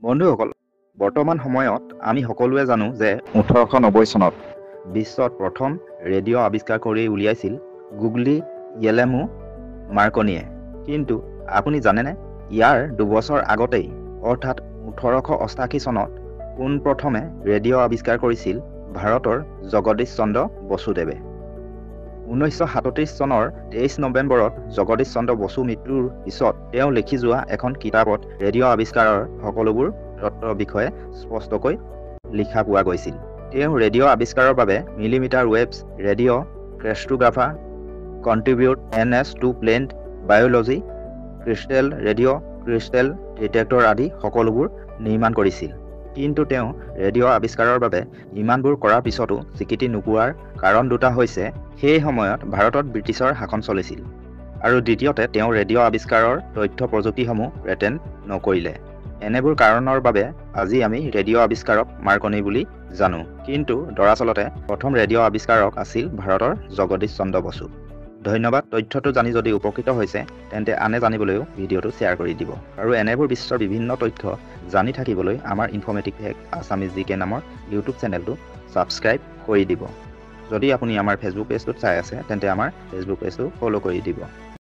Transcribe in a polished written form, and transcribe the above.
বন্ধুসকল, বৰ্তমান সময়ত আমি সকলোৱে জানো যে 1890 চনত বিশ্বত প্ৰথম ৰেডিঅ' আৱিষ্কাৰ কৰি উলিয়াইছিল গুগলিয়েলেমো মাৰ্কনিয়ে। কিন্তু আপুনি জানেনে, ইয়াৰ দুবছৰ আগতেই অৰ্থাৎ 1888 চনত পোনপ্ৰথমে ৰেডিঅ' আৱিষ্কাৰ কৰিছিল ভাৰতৰ জগদীশ চন্দ্ৰ বসুদেৱে। 1937 চনৰ 23 নৱেম্বৰত জগদীশ চন্দ্ৰ বসু মৃত্যুৰ পিছত তেওঁ লিখি যোৱা এখন কিতাপত ৰেডিঅ' আৱিষ্কাৰৰ সকলোবোৰ তত্ত্বৰ বিষয়ে স্পষ্টকৈ লিখা পোৱা গৈছিল। তেওঁ ৰেডিঅ' আৱিষ্কাৰৰ বাবে মিলিমিটাৰ ৱেভছ ৰেডিঅ' ক্ৰেষ্ট্ৰোগ্ৰাফা, contribute NS to plant biology, crystal radio' crystal detector আদি সকলোবোৰ নিৰ্মাণ কৰিছিল। কিন্তু তেওঁ ৰেডিঅ' আৱিষ্কাৰৰ বাবে ইমানবোৰ কৰাৰ পিছতো স্বীকৃতি নোপোৱাৰ কাৰণ দুটা হৈছে, সেই সময়ত ভাৰতত ব্ৰিটিছৰ শাসন চলিছিল, আৰু দ্বিতীয়তে তেওঁ ৰেডিঅ' আৱিষ্কাৰৰ তথ্য প্ৰযুক্তিসমূহ পেটেণ্ট নকৰিলে। এনেবোৰ কাৰণৰ বাবে আজি আমি ৰেডিঅ' আৱিষ্কাৰক মাৰ্কনি বুলি জানো, কিন্তু দৰাচলতে প্ৰথম ৰেডিঅ' আৱিষ্কাৰক আছিল ভাৰতৰ জগদীশ চন্দ্ৰ বসু। ধন্যবাদ। তথ্যটো জানি যদি উপকৃত হৈছে তেন্তে আনে জানিবলৈও ভিডিঅ'টো শ্বেয়াৰ কৰি দিব, আৰু এনেবোৰ বিশ্বৰ বিভিন্ন তথ্য জানি থাকিবলৈ আমাৰ ইনফৰ্মেটিভ ফেক্ট আছামিজ GK নামৰ ইউটিউব চেনেলটো ছাবস্ক্ৰাইব কৰি দিব। যদি আপুনি আমাৰ ফেচবুক পেজটোত চাই আছে তেন্তে আমাৰ ফেচবুক পেজটো ফ'ল' কৰি দিব।